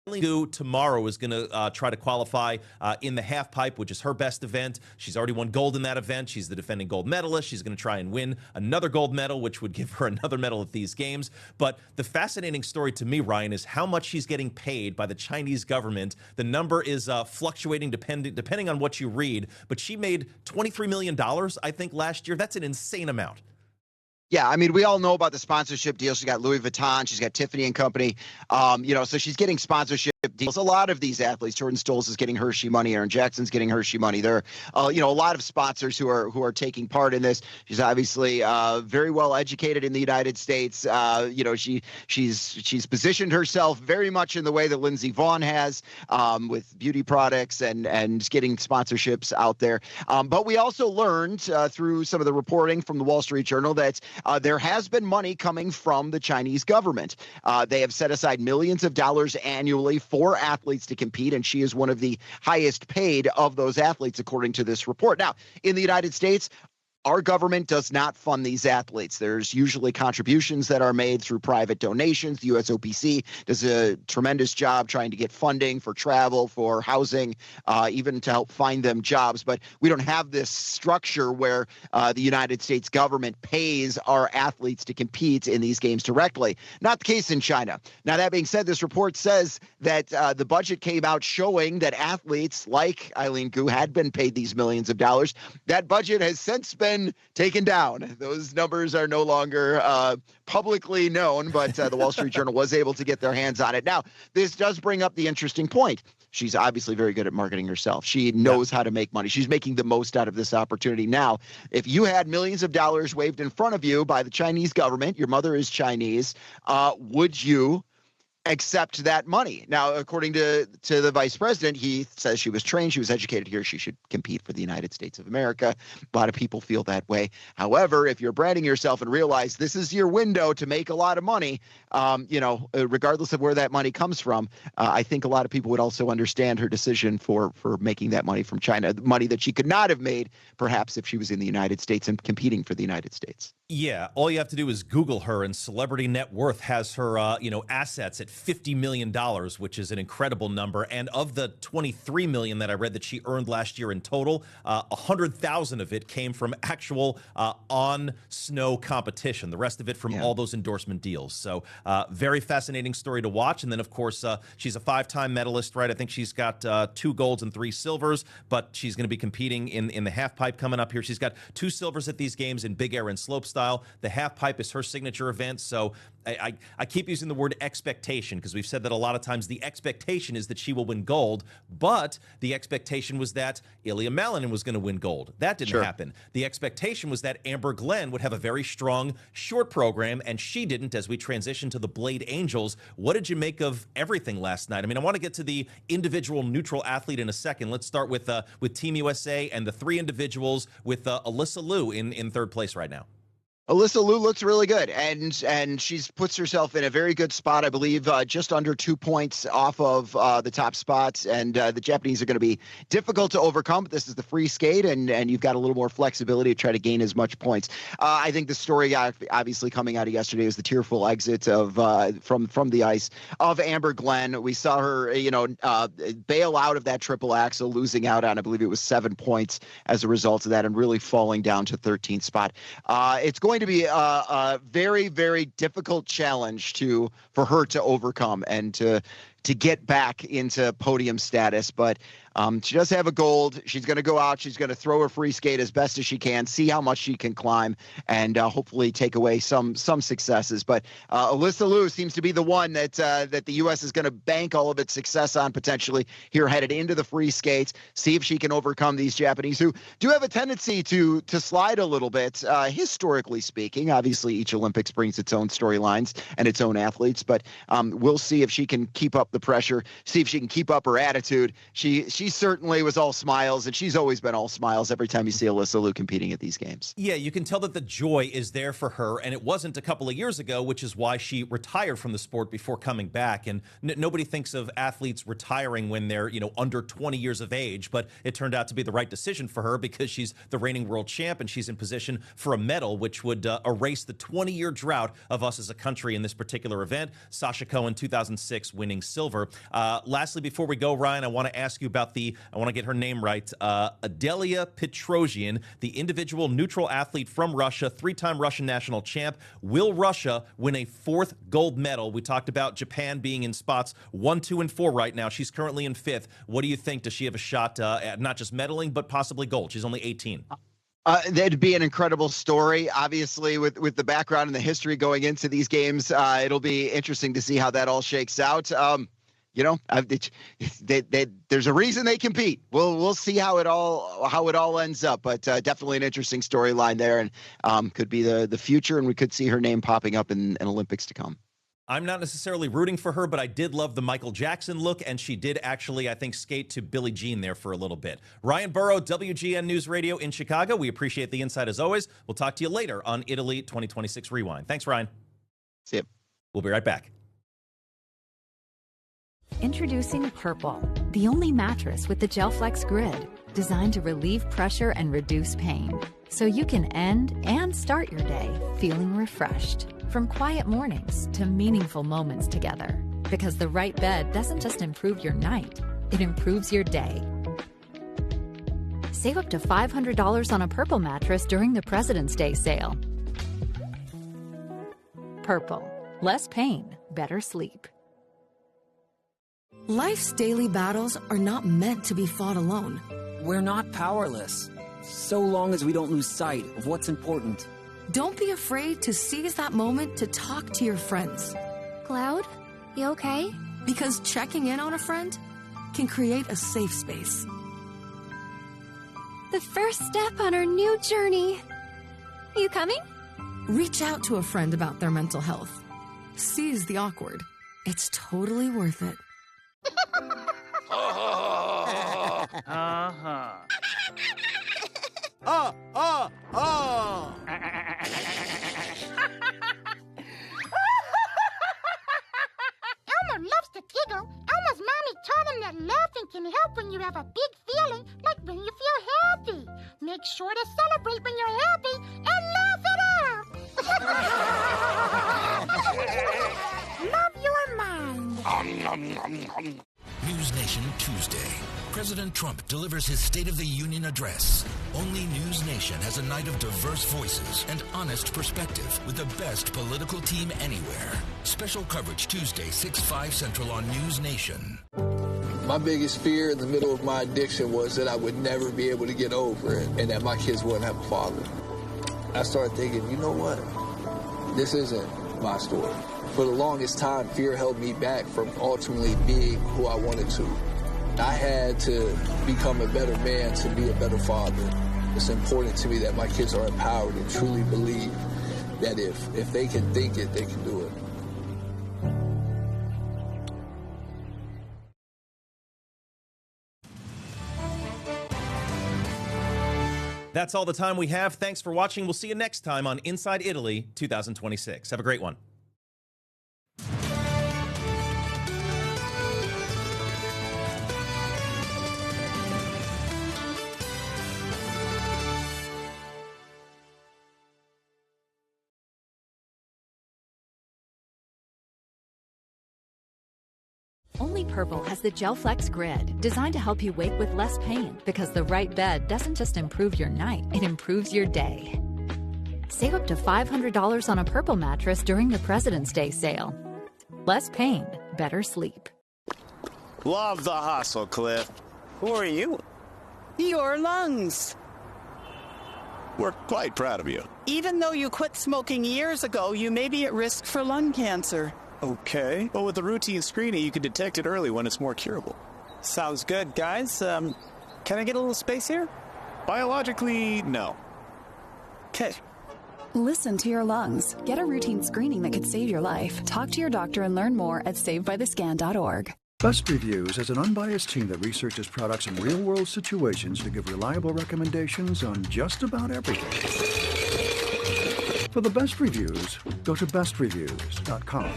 Gu tomorrow is going to try to qualify in the half pipe, which is her best event. She's already won gold in that event. She's the defending gold medalist. She's going to try and win another gold medal, which would give her another medal at these games. But the fascinating story to me, Ryan, is how much she's getting paid by the Chinese government. The number is fluctuating depending on what you read. But she made $23 million, I think, last year. That's an insane amount. Yeah, I mean, we all know about the sponsorship deal. She's got Louis Vuitton. She's got Tiffany and Company. So she's getting sponsorship deals. A lot of these athletes, Jordan Stolz is getting Hershey money. Aaron Jackson's getting Hershey money. There are, a lot of sponsors who are taking part in this. She's obviously very well educated in the United States. She's positioned herself very much in the way that Lindsey Vonn has with beauty products and getting sponsorships out there. But we also learned through some of the reporting from the Wall Street Journal that there has been money coming from the Chinese government. They have set aside millions of dollars annually for athletes to compete, and she is one of the highest paid of those athletes, according to this report. Now, in the United States, our government does not fund these athletes. There's usually contributions that are made through private donations. The USOPC does a tremendous job trying to get funding for travel, for housing, even to help find them jobs. But we don't have this structure where the United States government pays our athletes to compete in these games directly. Not the case in China. Now, that being said, this report says that the budget came out showing that athletes like Eileen Gu had been paid these millions of dollars. That budget has since been taken down. Those numbers are no longer publicly known, but the Wall Street Journal was able to get their hands on it. Now, this does bring up the interesting point. She's obviously very good at marketing herself. She knows how to make money. She's making the most out of this opportunity. Now, if you had millions of dollars waved in front of you by the Chinese government, your mother is Chinese, would you accept that money? Now, according to the vice president, he says she was trained, she was educated here, she should compete for the United States of America. A lot of people feel that way. However, if you're branding yourself and realize this is your window to make a lot of money, regardless of where that money comes from, I think a lot of people would also understand her decision for making that money from China, money that she could not have made perhaps if she was in the United States and competing for the United States. Yeah, all you have to do is Google her, and Celebrity Net Worth has her, assets at $50 million, which is an incredible number. And of the $23 million that I read that she earned last year in total, 100,000 of it came from actual on-snow competition. The rest of it from all those endorsement deals. So very fascinating story to watch. And then, of course, she's a 5-time medalist, right? I think she's got 2 golds and 3 silvers, but she's going to be competing in the half pipe coming up here. She's got 2 silvers at these games in big air and slope style. The half pipe is her signature event. So I keep using the word expectation because we've said that a lot of times the expectation is that she will win gold, but the expectation was that Ilya Malinin was going to win gold. That didn't happen. The expectation was that Amber Glenn would have a very strong short program, and she didn't as we transition to the Blade Angels. What did you make of everything last night? I mean, I want to get to the individual neutral athlete in a second. Let's start with Team USA and the 3 individuals with Alyssa Liu in third place right now. Alyssa Liu looks really good, and she's puts herself in a very good spot, I believe, just under 2 points off of the top spots, and the Japanese are going to be difficult to overcome. But this is the free skate, and you've got a little more flexibility to try to gain as much points. I think the story, obviously coming out of yesterday, was the tearful exit of from the ice of Amber Glenn. We saw her, bail out of that triple axel, losing out on, I believe it was 7 points as a result of that, and really falling down to 13th spot. It's going to be a very, very difficult challenge for her to overcome and to get back into podium status. But she does have a gold. She's going to go out. She's going to throw her free skate as best as she can, see how much she can climb, and hopefully take away some successes. But Alyssa Liu seems to be the one that the U.S. is going to bank all of its success on potentially here headed into the free skates, see if she can overcome these Japanese who do have a tendency to slide a little bit, historically speaking. Obviously, each Olympics brings its own storylines and its own athletes, but we'll see if she can keep up the pressure, see if she can keep up her attitude. She she certainly was all smiles, and she's always been all smiles every time you see Alyssa Liu competing at these games. Yeah, you can tell that the joy is there for her, and it wasn't a couple of years ago, which is why she retired from the sport before coming back. And nobody thinks of athletes retiring when they're, under 20 years of age, but it turned out to be the right decision for her because she's the reigning world champ and she's in position for a medal, which would erase the 20-year drought of us as a country in this particular event. Sasha Cohen, 2006, winning silver. Lastly, before we go, Ryan, I want to ask you about I want to get her name right, Adelia Petrosian, the individual neutral athlete from Russia, 3-time Russian national champ. Will Russia win a 4th gold medal? We talked about Japan being in spots 1, 2, and 4 right now. She's currently in 5th. What do you think? Does she have a shot at not just medaling, but possibly gold? She's only 18. That'd be an incredible story. Obviously, with the background and the history going into these games, it'll be interesting to see how that all shakes out. There's a reason they compete. We'll see how it all ends up. But definitely an interesting storyline there, and could be the future. And we could see her name popping up in Olympics to come. I'm not necessarily rooting for her, but I did love the Michael Jackson look, and she did actually, I think, skate to Billie Jean there for a little bit. Ryan Burrow, WGN News Radio in Chicago. We appreciate the insight as always. We'll talk to you later on Italy 2026 Rewind. Thanks, Ryan. See you. We'll be right back. Introducing Purple, the only mattress with the GelFlex Grid, designed to relieve pressure and reduce pain, so you can end and start your day feeling refreshed. From quiet mornings to meaningful moments together. Because the right bed doesn't just improve your night, it improves your day. Save up to $500 on a Purple mattress during the President's Day sale. Purple. Less pain, better sleep. Life's daily battles are not meant to be fought alone. We're not powerless, so long as we don't lose sight of what's important. Don't be afraid to seize that moment to talk to your friends. Cloud, you okay? Because checking in on a friend can create a safe space. The first step on our new journey. You coming? Reach out to a friend about their mental health. Seize the awkward. It's totally worth it. Elmer loves to giggle. Elmer's mommy taught him that laughing can help when you have a big feeling, like when you feel happy. Make sure to celebrate when you're happy and laugh it out. Love your mind. News Nation Tuesday. President Trump delivers his State of the Union address. Only News Nation has a night of diverse voices and honest perspective with the best political team anywhere. Special coverage Tuesday, 6/5 Central on News Nation. My biggest fear in the middle of my addiction was that I would never be able to get over it and that my kids wouldn't have a father. I started thinking, you know what? This isn't my story. For the longest time, fear held me back from ultimately being who I wanted to. I had to become a better man to be a better father. It's important to me that my kids are empowered and truly believe that if they can think it, they can do it. That's all the time we have. Thanks for watching. We'll see you next time on Inside Italy 2026. Have a great one. Only Purple has the GelFlex Grid, designed to help you wake with less pain, because the right bed doesn't just improve your night, it improves your day. Save up to $500 on a Purple mattress during the President's Day sale. Less pain, better sleep. Love the hustle, Cliff. Who are you? Your lungs. We're quite proud of you. Even though you quit smoking years ago, you may be at risk for lung cancer. Okay. Well, with the routine screening, you can detect it early when it's more curable. Sounds good, guys. Can I get a little space here? Biologically, no. Okay. Listen to your lungs. Get a routine screening that could save your life. Talk to your doctor and learn more at savebythescan.org. Best Reviews is an unbiased team that researches products in real-world situations to give reliable recommendations on just about everything. For the best reviews, go to bestreviews.com.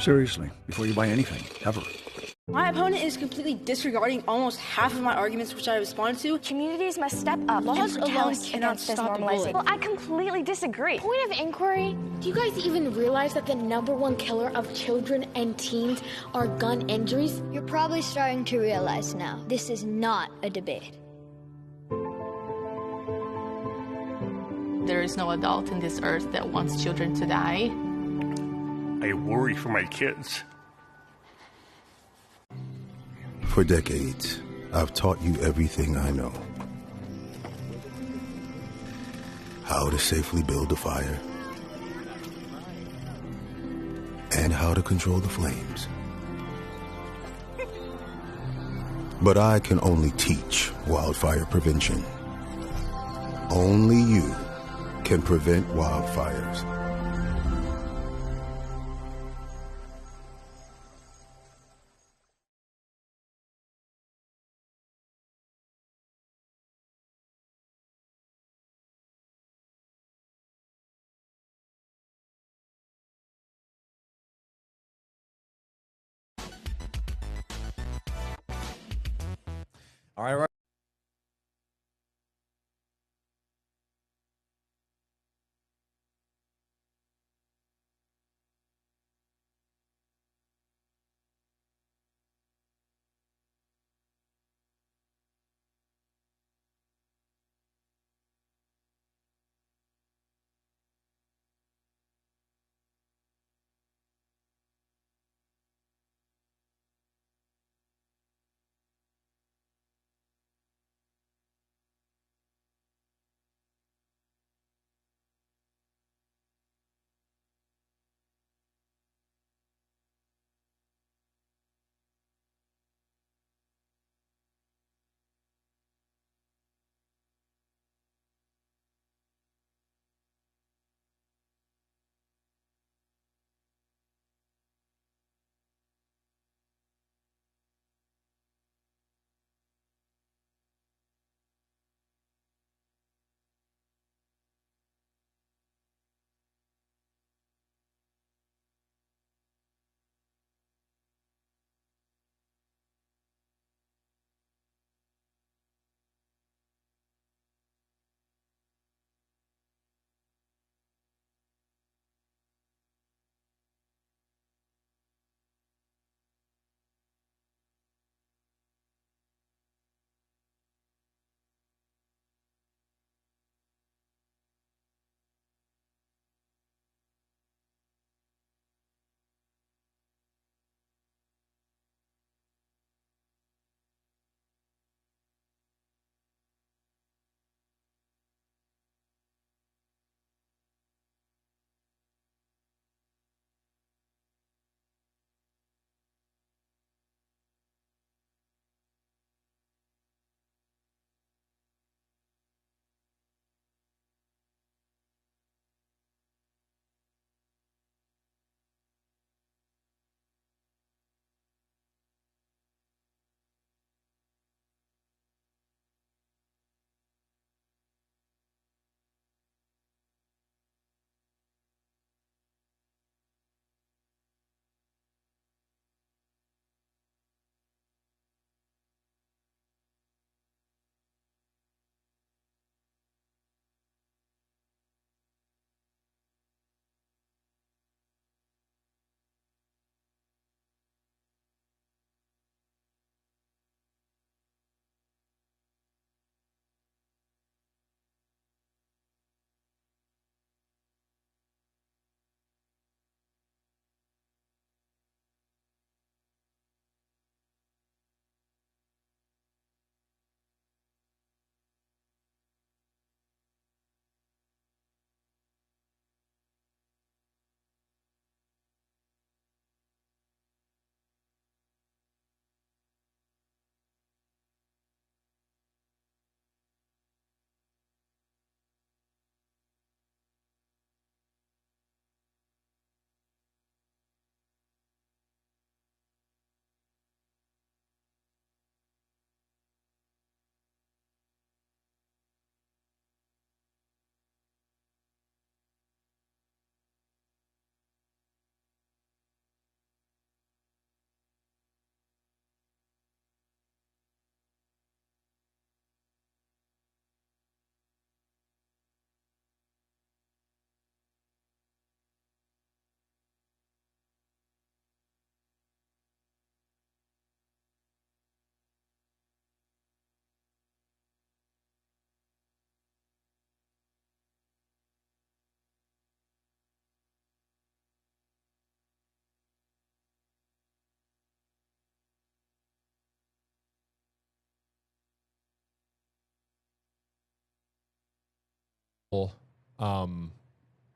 Seriously, before you buy anything, ever. My opponent is completely disregarding almost half of my arguments which I responded to. Communities must step up. Laws and alone protest cannot against this stop the normalizing. bullying. Well, I completely disagree. Point of inquiry, do you guys even realize that the #1 killer of children and teens are gun injuries? You're probably starting to realize now, this is not a debate. There is no adult in this earth that wants children to die. I worry for my kids. For decades, I've taught you everything I know. How to safely build a fire, and how to control the flames. But I can only teach wildfire prevention. Only you can prevent wildfires. All right.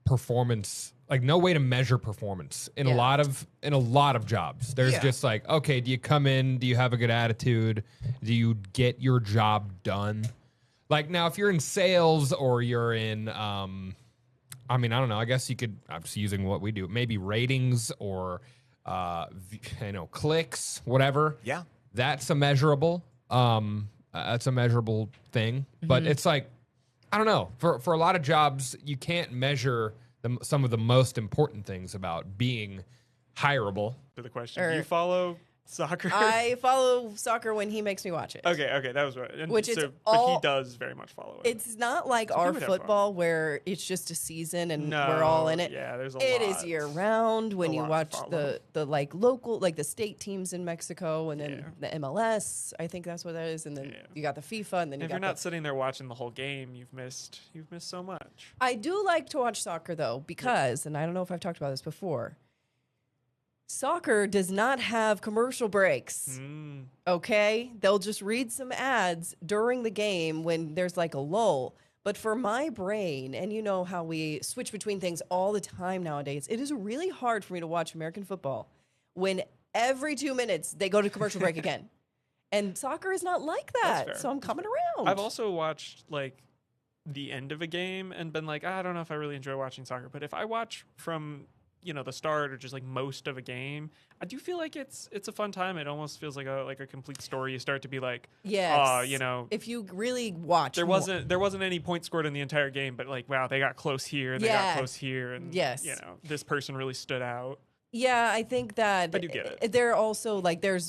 performance, like no way to measure performance in a lot of jobs. There's just like, okay, do you come in? Do you have a good attitude? Do you get your job done? Like now, if you're in sales or you're in, I mean, I don't know. I guess you could. I'm just using what we do. Maybe ratings or, clicks, whatever. Yeah, that's a measurable. That's a measurable thing. But it's like, I don't know. For a lot of jobs, you can't measure some of the most important things about being hireable. To the question, do you follow soccer? I follow soccer when he makes me watch it. Okay, that was right. And Which is but he does very much follow it. It's not like our football where it's just a season and we're all in it. Yeah, there's a lot. It is year round when you watch the like local, like the state teams in Mexico, and then the MLS. I think that's what that is, and then you got the FIFA, and then if you're not sitting there watching the whole game, you've missed so much. I do like to watch soccer though because, and I don't know if I've talked about this before. Soccer does not have commercial breaks, okay? They'll just read some ads during the game when there's like a lull. But for my brain, and you know how we switch between things all the time nowadays, it is really hard for me to watch American football when every 2 minutes they go to commercial break again. And soccer is not like that, so I'm coming around. I've also watched like the end of a game and been like, I don't know if I really enjoy watching soccer. But if I watch from the start or just like most of a game, I do feel like it's a fun time. It almost feels like a complete story. You start to be like, if you really watch, there wasn't any point scored in the entire game, but like, wow, they got close here and they got close here, and this person really stood out. Yeah, I think that I do get it. There are also like there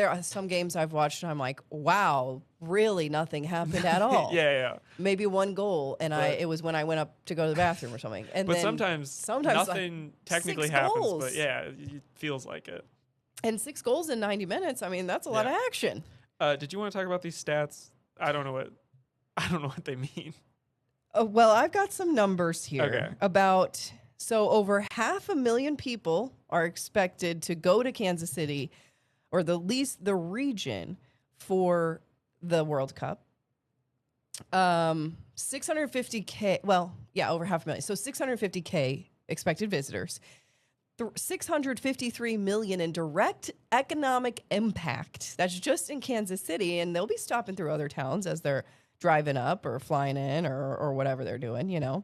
are some games I've watched and I'm like, wow, really nothing happened at all. Yeah. Maybe one goal, and it was when I went up to go to the bathroom or something. And but then sometimes like, nothing technically 6 happens, goals. but yeah, it feels like it. And 6 goals in 90 minutes. I mean, that's a lot of action. Did you want to talk about these stats? I don't know what they mean. Well, I've got some numbers here Okay. So over 500,000 people are expected to go to Kansas City, or the region, for the World Cup. 650K, over 500,000. So 650K expected visitors. 653 million in direct economic impact. That's just in Kansas City, and they'll be stopping through other towns as they're driving up or flying in or whatever they're doing,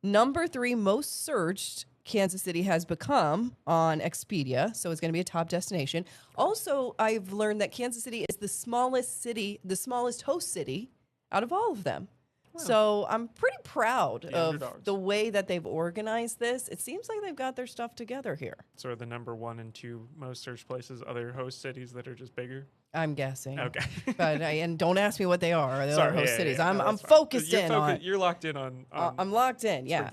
Number 3 most searched Kansas City has become on Expedia, so it's going to be a top destination. Also, I've learned that Kansas City is the smallest host city out of all of them. Wow. So I'm pretty proud of the way that they've organized this. It seems like they've got their stuff together here. So are the number 1 and 2 most searched places other host cities that are just bigger? I'm guessing. Okay. But and don't ask me what they are. The other host cities. Yeah. I'm focused on. You're locked in on I'm locked in, yeah.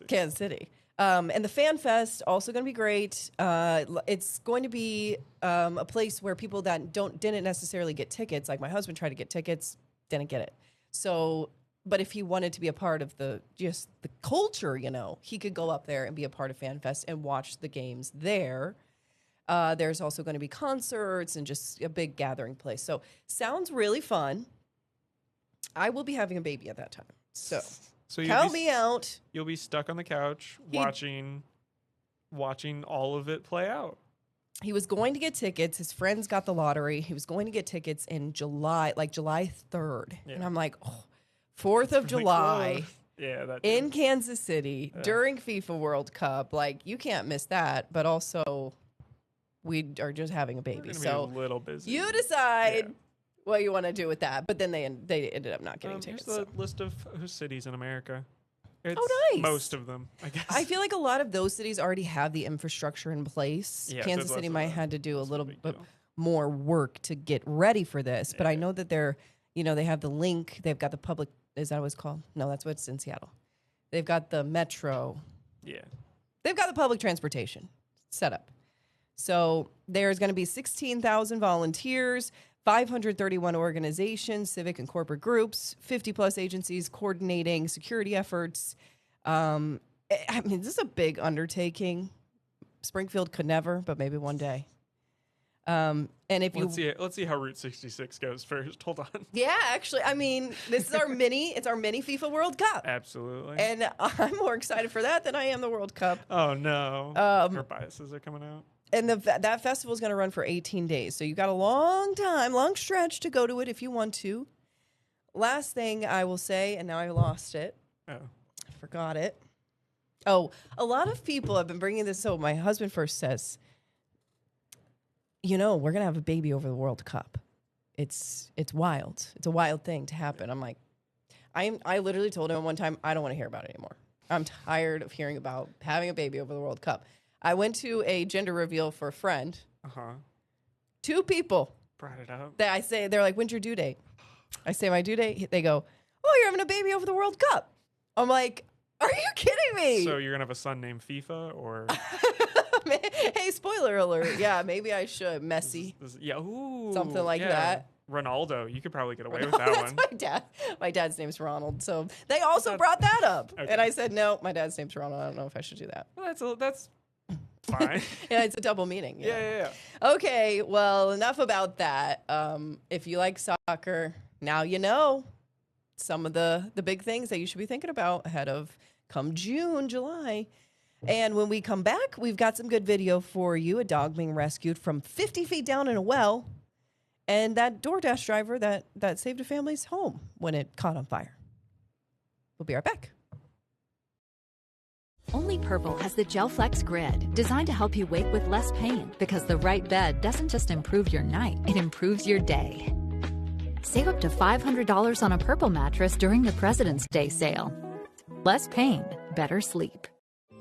Kansas City. And the Fan Fest also going to be great. It's going to be a place where people that didn't necessarily get tickets, like my husband tried to get tickets, didn't get it. So, but if he wanted to be a part of the culture, he could go up there and be a part of Fan Fest and watch the games there. There's also going to be concerts and just a big gathering place. So sounds really fun. I will be having a baby at that time. So count me out. You'll be stuck on the couch watching all of it play out. He was going to get tickets. His friends got the lottery. He was going to get tickets in July 3rd. Yeah. And I'm like, 4th of July in Kansas City during FIFA World Cup. Like, you can't miss that. But also, we are just having a baby. So be a little busy. You decide what you want to do with that. But then they ended up not getting tickets. Here's the list of cities in America. It's nice. Most of them, I guess. I feel like a lot of those cities already have the infrastructure in place. Yeah, Kansas City might have to do a little bit more work to get ready for this. But I know that they're, they have the link. They've got the public. Is that what it's called? No, that's what's in Seattle. They've got the metro. Yeah. They've got the public transportation set up. So there's going to be 16,000 volunteers, 531 organizations, civic and corporate groups, 50-plus agencies coordinating security efforts. This is a big undertaking. Springfield could never, but maybe one day. And if you let's see how Route 66 goes first. Hold on. Yeah, actually, I mean, this is our mini FIFA World Cup. Absolutely. And I'm more excited for that than I am the World Cup. Oh no. Our biases are coming out. And that festival is going to run for 18 days. So you got a long stretch to go to it if you want to. Last thing I will say, and now I lost it. Oh. I forgot it. Oh, a lot of people have been bringing this. So my husband first says, we're going to have a baby over the World Cup. It's wild. It's a wild thing to happen. I'm like, I literally told him one time, I don't want to hear about it anymore. I'm tired of hearing about having a baby over the World Cup. I went to a gender reveal for a friend. Uh-huh. 2 people brought it up. They're like, when's your due date? I say my due date. They go, oh, you're having a baby over the World Cup. I'm like, are you kidding me? So you're going to have a son named FIFA or? Hey, spoiler alert. Yeah, maybe I should. Messi. Something like that. Ronaldo. You could probably get away with that one. My dad. My dad's name's Ronald. So they also brought that up. Okay. And I said, no, my dad's name's Ronald. I don't know if I should do that. Well, that's fine. Yeah, it's a double meaning. Yeah. Okay, well, enough about that. If you like soccer, now you know some of the big things that you should be thinking about ahead of come June, July. And when we come back, we've got some good video for you. A dog being rescued from 50 feet down in a well. And that DoorDash driver that saved a family's home when it caught on fire. We'll be right back. Only Purple has the GelFlex Grid, designed to help you wake with less pain, because the right bed doesn't just improve your night, it improves your day. Save up to $500 on a Purple mattress during the President's Day sale. Less pain, better sleep.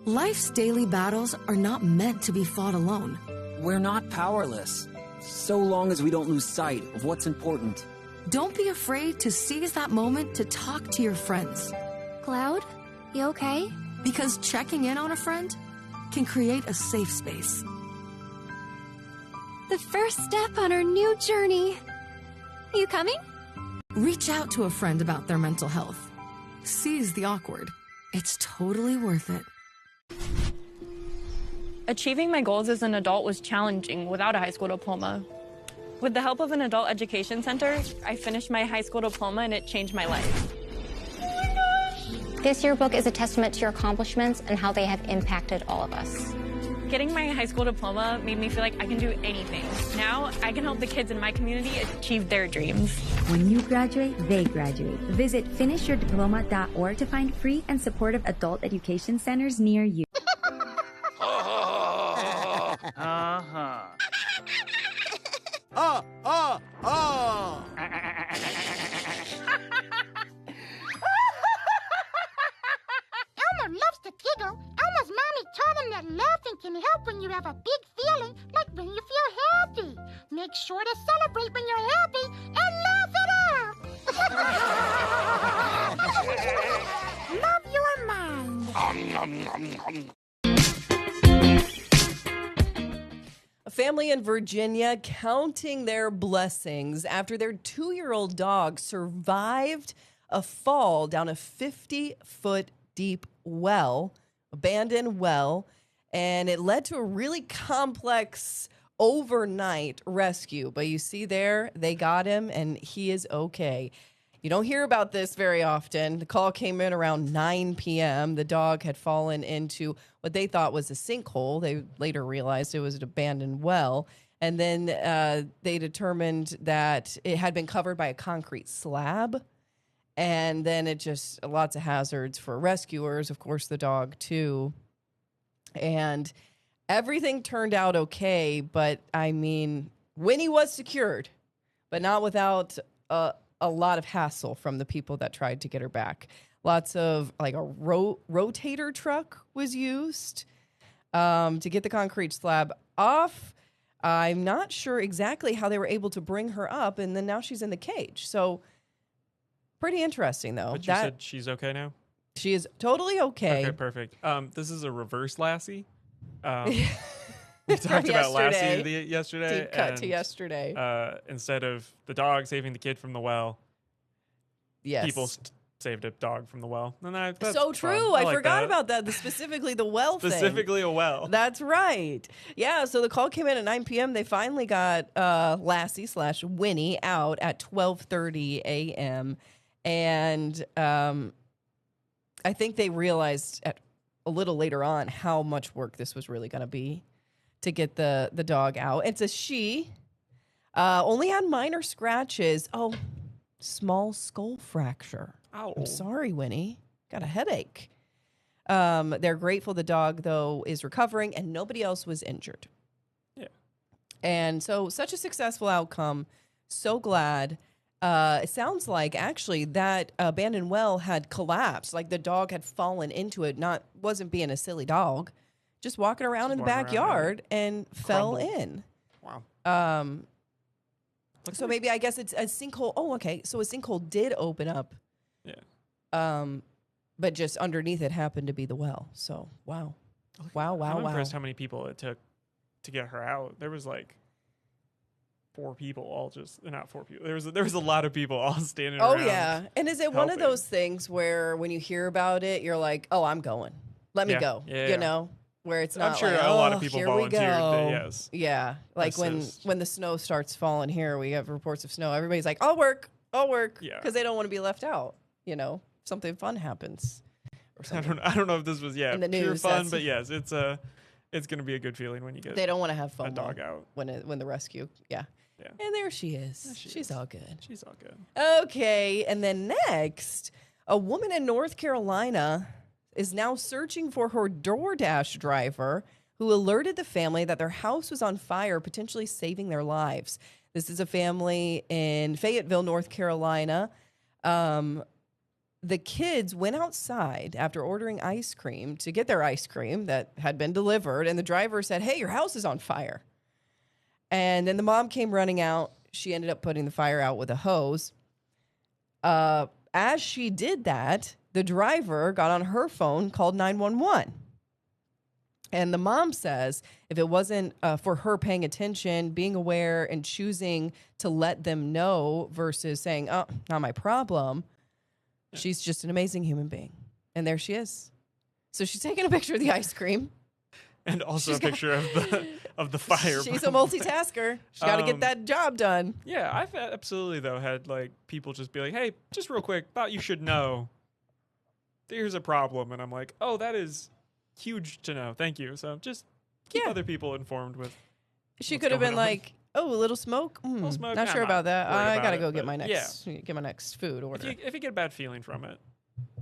Life's daily battles are not meant to be fought alone. We're not powerless, so long as we don't lose sight of what's important. Don't be afraid to seize that moment to talk to your friends. Cloud, you okay? Because checking in on a friend can create a safe space. The first step on our new journey. You coming? Reach out to a friend about their mental health. Seize the awkward. It's totally worth it. Achieving my goals as an adult was challenging without a high school diploma. With the help of an adult education center, I finished my high school diploma and it changed my life. This yearbook is a testament to your accomplishments and how they have impacted all of us. Getting my high school diploma made me feel like I can do anything. Now I can help the kids in my community achieve their dreams. When you graduate, they graduate. Visit finishyourdiploma.org to find free and supportive adult education centers near you. Elmo loves to giggle. Elmo's mommy taught him that laughing can help when you have a big feeling, like when you feel happy. Make sure to celebrate when you're happy and laugh it out. Love your mind. A family in Virginia counting their blessings after their 2-year-old dog survived a fall down a 50-foot deep well, abandoned well, and it led to a really complex overnight rescue. But you see there, they got him, and he is okay. You don't hear about this very often. The call came in around 9 p.m. The dog had fallen into what they thought was a sinkhole. They later realized it was an abandoned well. And then they determined that it had been covered by a concrete slab. And then it just, lots of hazards for rescuers, of course, the dog too. And everything turned out okay. But I mean, Winnie was secured, but not without a lot of hassle from the people that tried to get her back. Lots of, like, a rotator truck was used to get the concrete slab off. I'm not sure exactly how they were able to bring her up, and then now she's in the cage. So pretty interesting, though. But you said she's okay now? She is totally okay. Okay, perfect. This is a reverse Lassie. We talked about Lassie yesterday. Deep cut to yesterday. Instead of the dog saving the kid from the well, yes, people saved a dog from the well. And that's so true. fun. I like forgot that. about that. Specifically the well thing. Specifically a well. That's right. Yeah, so the call came in at 9 p.m. They finally got Lassie/Winnie out at 12:30 a.m. And I think they realized a little later on how much work this was really going to be to get the dog out. It's a she. Only had minor scratches. Oh, small skull fracture. Ow. I'm sorry, Winnie. Got a headache. They're grateful the dog, though, is recovering and nobody else was injured. Yeah. And so such a successful outcome. So glad. It sounds like actually that abandoned well had collapsed. Like the dog had fallen into it, wasn't being a silly dog, just walking around in the backyard and fell in. Wow. So maybe I guess it's a sinkhole. Oh, okay. So a sinkhole did open up. Yeah. But just underneath it happened to be the well. So wow. I'm impressed how many people it took to get her out. There was like 4 people all just not 4 people. There was a lot of people all standing around. Oh yeah. And is it one of those things where when you hear about it, you're like, oh, I'm going. Let me go. Yeah, you know? Where it's not I'm sure like, a lot of people here volunteered. We go. Yes. Yeah. Like when the snow starts falling here, we have reports of snow. Everybody's like, I'll work. Yeah. Because they don't want to be left out. You know, something fun happens. I don't know if this was in the pure news, fun, but yes, it's going to be a good feeling when you get. They don't want to have fun. A dog out when the rescue. Yeah. Yeah. And there she is. Yeah, She's all good. She's all good. Okay. And then next, a woman in North Carolina is now searching for her DoorDash driver who alerted the family that their house was on fire, potentially saving their lives. This is a family in Fayetteville, North Carolina. The kids went outside after ordering ice cream to get their ice cream that had been delivered, and the driver said, hey, your house is on fire. And then the mom came running out. She ended up putting the fire out with a hose. As she did that, the driver got on her phone, called 911. And the mom says if it wasn't for her paying attention, being aware, and choosing to let them know versus saying, oh, not my problem, she's just an amazing human being. And there she is. So she's taking a picture of the ice cream. And also a picture of the fire. She's a multitasker. She's got to get that job done. Yeah, I've absolutely, though, had like people just be like, hey, just real quick, thought you should know. Here's a problem. And I'm like, oh, that is huge to know. Thank you. So just keep other people informed with. She could have been like, oh, a little smoke? Little smoke? Not Nah, sure I'm about that. I got to go it, get my next food order. If you get a bad feeling from it.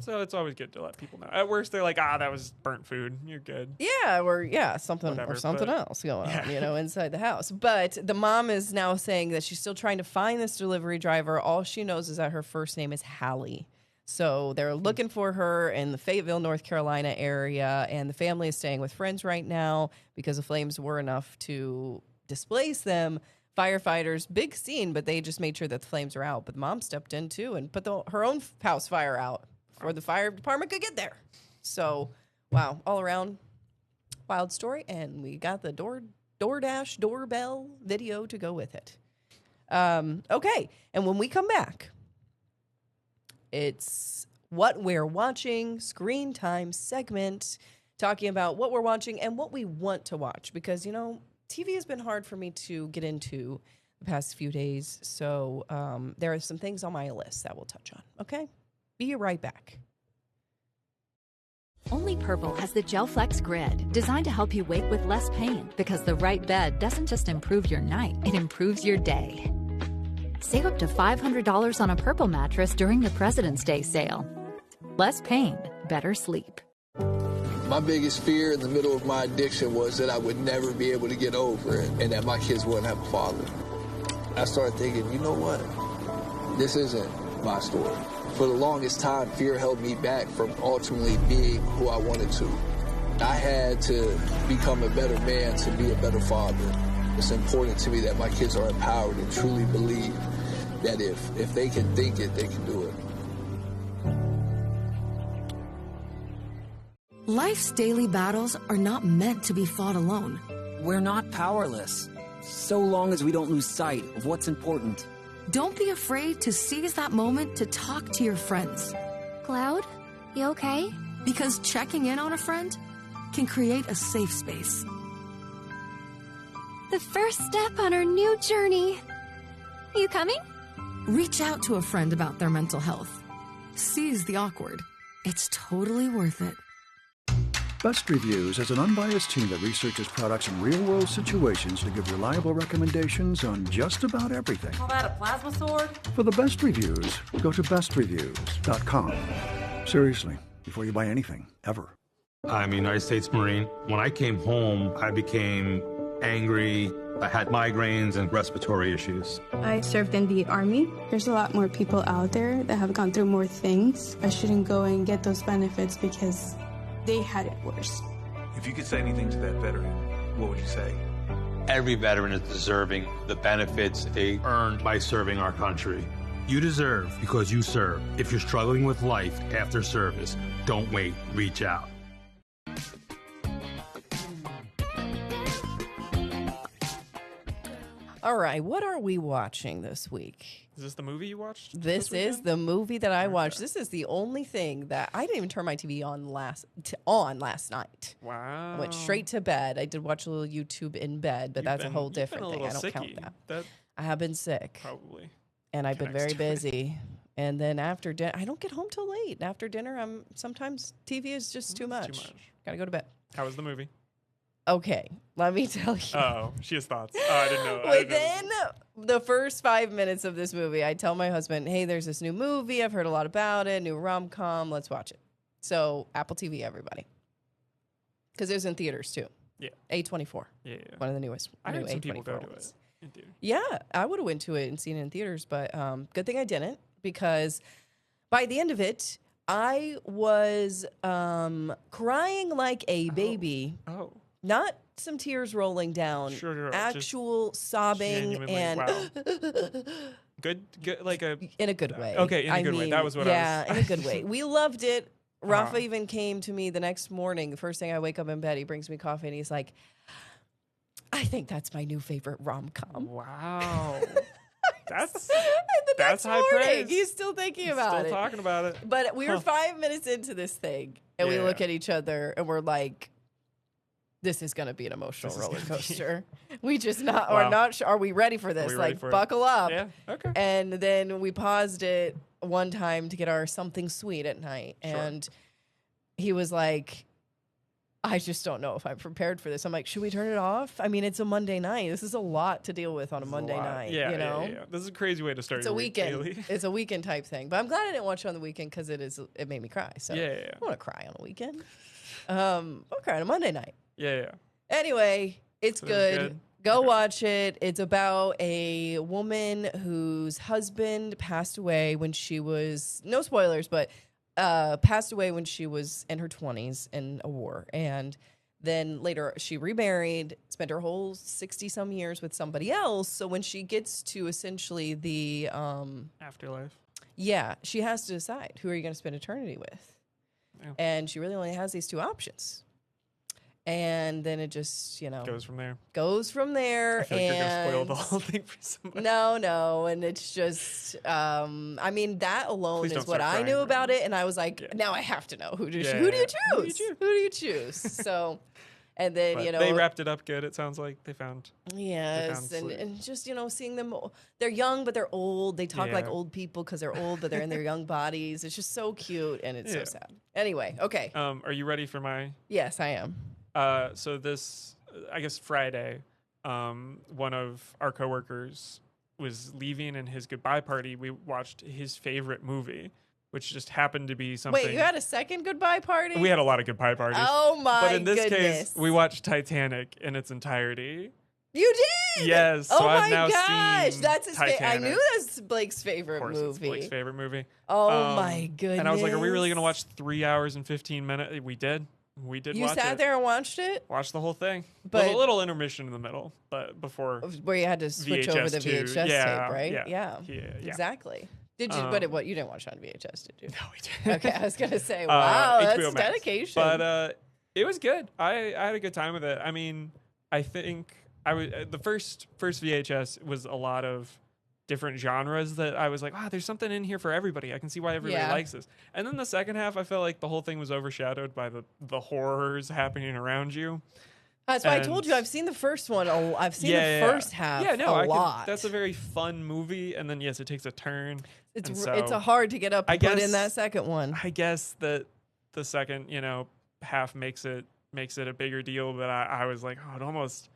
So it's always good to let people know. At worst, they're like, that was burnt food. You're good. Yeah, something else going on, inside the house. But the mom is now saying that she's still trying to find this delivery driver. All she knows is that her first name is Hallie. So they're looking for her in the Fayetteville, North Carolina area, and the family is staying with friends right now because the flames were enough to displace them. Firefighters, big scene, but they just made sure that the flames are out. But the mom stepped in too and put her own house fire out before the fire department could get there. So, wow, all around wild story, and we got the DoorDash doorbell video to go with it. Okay, and when we come back, it's what we're watching, screen time segment, talking about what we're watching and what we want to watch. Because, TV has been hard for me to get into the past few days. So there are some things on my list that we'll touch on. Okay? Be right back. Only Purple has the GelFlex Grid, designed to help you wake with less pain, because the right bed doesn't just improve your night, it improves your day. Save up to $500 on a Purple mattress during the President's Day sale. Less pain, better sleep. My biggest fear in the middle of my addiction was that I would never be able to get over it and that my kids wouldn't have a father. I started thinking, you know what? This isn't my story. For the longest time, fear held me back from ultimately being who I wanted to. I had to become a better man to be a better father. It's important to me that my kids are empowered and truly believe that if they can think it, they can do it. Life's daily battles are not meant to be fought alone. We're not powerless, so long as we don't lose sight of what's important. Don't be afraid to seize that moment to talk to your friends. Cloud, you okay? Because checking in on a friend can create a safe space. The first step on our new journey. You coming? Reach out to a friend about their mental health. Seize the awkward. It's totally worth it. Best Reviews is an unbiased team that researches products in real-world situations to give reliable recommendations on just about everything. Call that a plasma sword? For the best reviews, go to bestreviews.com. Seriously, before you buy anything, ever. I'm a United States Marine. When I came home, I became angry. I had migraines and respiratory issues. I served in the Army. There's a lot more people out there that have gone through more things. I shouldn't go and get those benefits because they had it worse. If you could say anything to that veteran, what would you say? Every veteran is deserving the benefits they earned by serving our country. You deserve because you serve. If you're struggling with life after service, don't wait. Reach out. All right, what are we watching this week? Is this the movie you watched? This is the movie that I watched. This is the only thing that I didn't even turn my TV on last night. Wow. I went straight to bed. I did watch a little YouTube in bed, but that's a whole different thing. I don't count that. I have been sick. Probably. And I've been very busy. And then after dinner, I don't get home till late. And after dinner, sometimes TV is just too much. Gotta go to bed. How was the movie? Okay, let me tell you. Oh, she has thoughts. Oh, I didn't know. Within the first 5 minutes of this movie, I tell my husband, hey, there's this new movie. I've heard a lot about it, new rom-com. Let's watch it. So Apple TV, everybody. Because it was in theaters, too. Yeah. A24. Yeah. One of the newest. I heard new some A24 people go to ones. it in theater. Yeah, I would have went to it and seen it in theaters, but good thing I didn't, because by the end of it, I was crying like a baby. Oh. Not some tears rolling down. Sure. Actual sobbing and wow. good, like in a good way. Okay, in a good way. That was what I was. Yeah, in a good way. We loved it. Rafa even came to me the next morning. The first thing I wake up in bed, he brings me coffee and he's like, I think that's my new favorite rom-com. Wow. That's high praise. He's still thinking about it. Still talking about it. But we were 5 minutes into this thing and we look at each other and we're like, this is going to be an emotional roller coaster. We just are not sure. Are we ready for this? Like, buckle up. Yeah, okay. And then we paused it one time to get our something sweet at night. Sure. And he was like, I just don't know if I'm prepared for this. I'm like, should we turn it off? I mean, it's a Monday night. This is a lot to deal with on a Monday night. Yeah, you know? Yeah. This is a crazy way to start. It's a weekend. It's a weekend type thing. But I'm glad I didn't watch it on the weekend because it made me cry. So I want to cry on a weekend. I'll cry on a Monday night. Yeah. Anyway, it's good. Go watch it. It's about a woman whose husband passed away when she was, no spoilers, but passed away when she was in her 20s in a war. And then later she remarried, spent her whole 60-some years with somebody else. So when she gets to essentially the afterlife, she has to decide, who are you going to spend eternity with? Yeah. And she really only has these two options. And then it just, goes from there. I feel like you're going to spoil the whole thing for somebody. No. And it's just, I mean, that alone is what I knew about it. And I was like, now I have to know. Who do you choose? So, and then, but they wrapped it up good. It sounds like they found. Yes. And just, seeing them, they're young, but they're old. They talk like old people because they're old, but they're in their young bodies. It's just so cute. And it's so sad. Anyway. Okay. Are you ready for my? Yes, I am. So this, I guess Friday, one of our coworkers was leaving, and his goodbye party, we watched his favorite movie, which just happened to be something. Wait, you had a second goodbye party? We had a lot of goodbye parties. Oh my But in this goodness. case, we watched Titanic in its entirety. You did? Yes. Oh so my I've now gosh, seen that's his Titanic. I knew that's Blake's favorite movie. It's Blake's favorite movie. Oh my goodness. And I was like, are we really going to watch 3 hours and 15 minutes? We did. We did. You watch sat it. there and watched it? Watched the whole thing. But With a little intermission in the middle, but before. Where you had to switch over the VHS tape, right? Yeah. Exactly. Did you? But you didn't watch it on VHS, did you? No, we didn't. Okay, I was gonna say, wow, that's HBO Max. dedication. But it was good. I had a good time with it. I mean, I think the first VHS was a lot of different genres that I was like, wow, there's something in here for everybody. I can see why everybody likes this. And then the second half, I felt like the whole thing was overshadowed by the horrors happening around you. That's why I told you I've seen the first one. I've seen the first half a lot. That's a very fun movie, and then yes, it takes a turn. It's a hard to get up and put in that second one. I guess that the second half makes it a bigger deal, but I was like, oh, it almost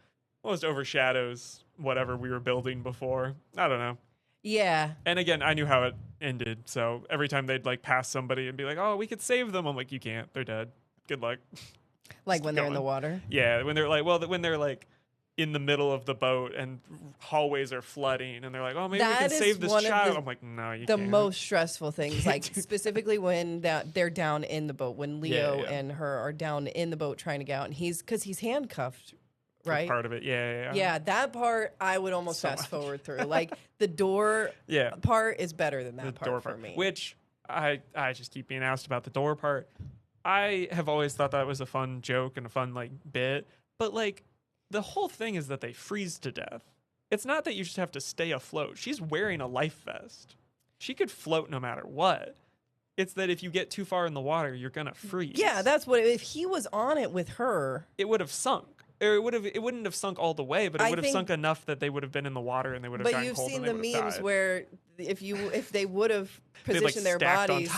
overshadows whatever we were building before. I don't know. Yeah. And again, I knew how it ended, so every time they'd like pass somebody and be like, oh, we could save them, I'm like, you can't. They're dead. Good luck. Like when they're in the water? Yeah, when they're like in the middle of the boat and hallways are flooding and they're like, oh, maybe we can save this child. I'm like, no, you can't. The most stressful things, like specifically when they're down in the boat, when Leo and her are down in the boat trying to get out, and because he's handcuffed, right? Part of it, Yeah, that part I would almost fast forward through. Like the door part is better than that part for me. Which I just keep being asked about the door part. I have always thought that was a fun joke and a fun like bit, but like the whole thing is that they freeze to death. It's not that you just have to stay afloat. She's wearing a life vest. She could float no matter what. It's that if you get too far in the water, you're gonna freeze. Yeah, that's what. If he was on it with her, it would have sunk. Or it wouldn't have sunk all the way, but it would have sunk enough that they would have been in the water and they would have gotten cold. But you've seen the memes died. where if they would have positioned their bodies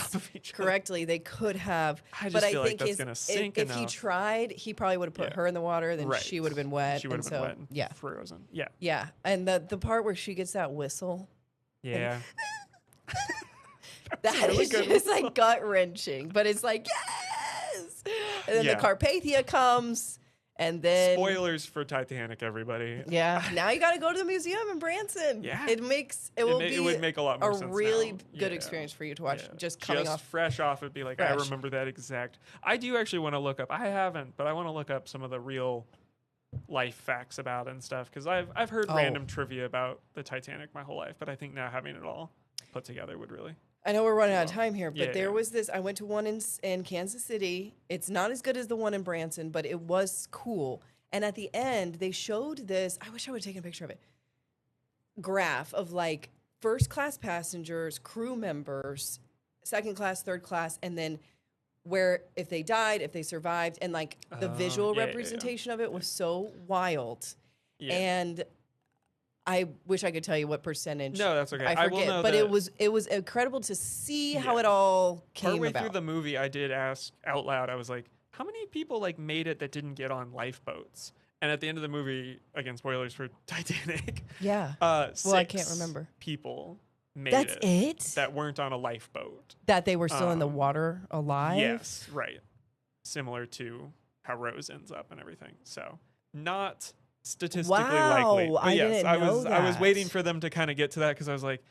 correctly, they could have. I just feel like that's gonna sink if he tried, he probably would have put her in the water, then she would have been wet. She would have been wet and frozen. Yeah. Yeah, and the part where she gets that whistle. Yeah. That is just like gut wrenching, but it's like yes, and then the Carpathia comes. And then spoilers for Titanic, everybody. Yeah, now you got to go to the museum in Branson. Yeah, it would make a lot more sense. A really good experience for you to watch. Just coming off fresh off, it'd be like I remember that exact. I do actually want to look up. I haven't, but I want to look up some of the real life facts about it and stuff because I've heard random trivia about the Titanic my whole life, but I think now having it all put together would really. I know we're running out of time here, but there was this. I went to one in Kansas City. It's not as good as the one in Branson, but it was cool. And at the end, they showed this. I wish I would have taken a picture of it. Graph of like first class passengers, crew members, second class, third class, and then where if they died, if they survived, and like the visual representation of it was so wild. Yeah. And I wish I could tell you what percentage. No, that's okay. I forget, will know but it was incredible to see how it all came Partway about. Through the movie, I did ask out loud. I was like, "How many people like made it that didn't get on lifeboats?" And at the end of the movie, again, spoilers for Titanic. Yeah. 6 I can't remember. People made it that weren't on a lifeboat. That they were still in the water alive. Yes, right. Similar to how Rose ends up and everything. So not statistically likely. But yes, I was waiting for them to kind of get to that because I was like,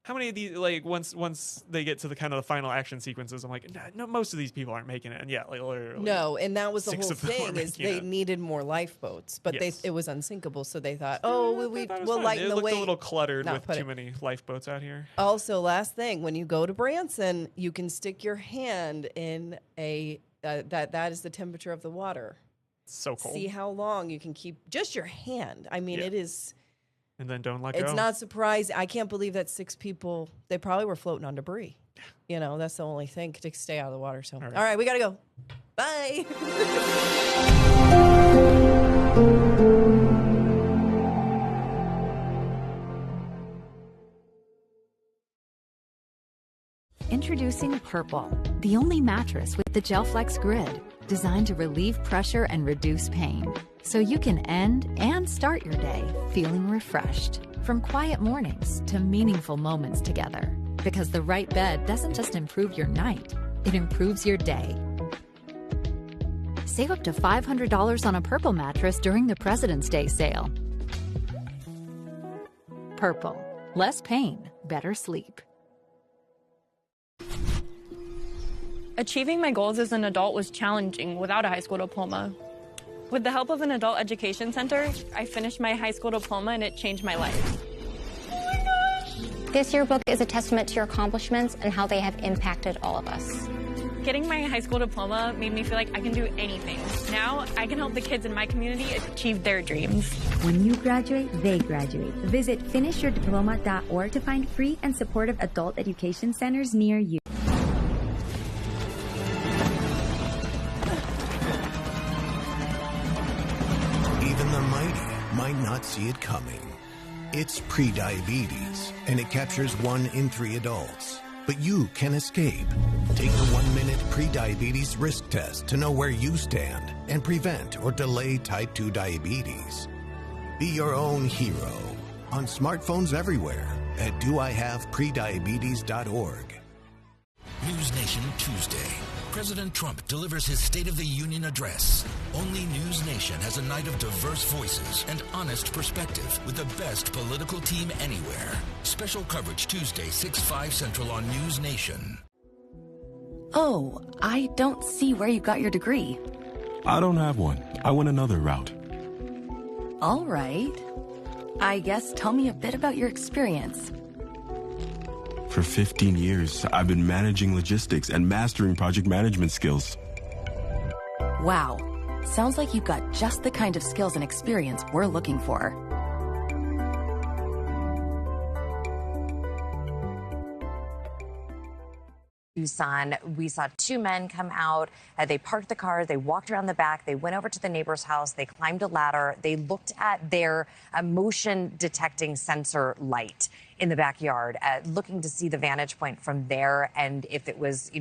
how many of these like once they get to the kind of the final action sequences, I'm like, no, most of these people aren't making it. And yeah, like literally. No, and that was the whole thing is they needed more lifeboats, but it was unsinkable, so they thought, we'll lighten the weight. It looked a little cluttered with too many lifeboats out here. Also, last thing, when you go to Branson, you can stick your hand in a that is the temperature of the water. So cold. See how long you can keep just your hand. I mean, it is. And then don't let go. It's not surprising. I can't believe that 6 people, they probably were floating on debris. You know, that's the only thing to stay out of the water. So, all right, we got to go. Bye. Introducing Purple, the only mattress with the GelFlex Grid, designed to relieve pressure and reduce pain, so you can end and start your day feeling refreshed. From quiet mornings to meaningful moments together, because the right bed doesn't just improve your night, it improves your day. Save up to $500 on a Purple mattress during the President's Day sale. Purple, less pain, better sleep. Achieving my goals as an adult was challenging without a high school diploma. With the help of an adult education center, I finished my high school diploma and it changed my life. This yearbook is a testament to your accomplishments and how they have impacted all of us. Getting my high school diploma made me feel like I can do anything. Now I can help the kids in my community achieve their dreams. When you graduate, they graduate. Visit finishyourdiploma.org to find free and supportive adult education centers near you. Even the mighty might not see it coming. It's prediabetes, and it captures 1 in 3 adults. But you can escape. Take the 1-minute prediabetes risk test to know where you stand and prevent or delay type 2 diabetes. Be your own hero on smartphones everywhere at doihaveprediabetes.org. News Nation Tuesday. President Trump delivers his State of the Union address. Only News Nation has a night of diverse voices and honest perspective with the best political team anywhere. Special coverage Tuesday, 6/5 Central on News Nation. Oh, I don't see where you got your degree. I don't have one. I went another route. All right. I guess tell me a bit about your experience. For 15 years, I've been managing logistics and mastering project management skills. Wow. Sounds like you've got just the kind of skills and experience we're looking for. Tucson, we saw 2 men come out. They parked the car. They walked around the back. They went over to the neighbor's house. They climbed a ladder. They looked at their motion detecting sensor light in the backyard, looking to see the vantage point from there and if it was,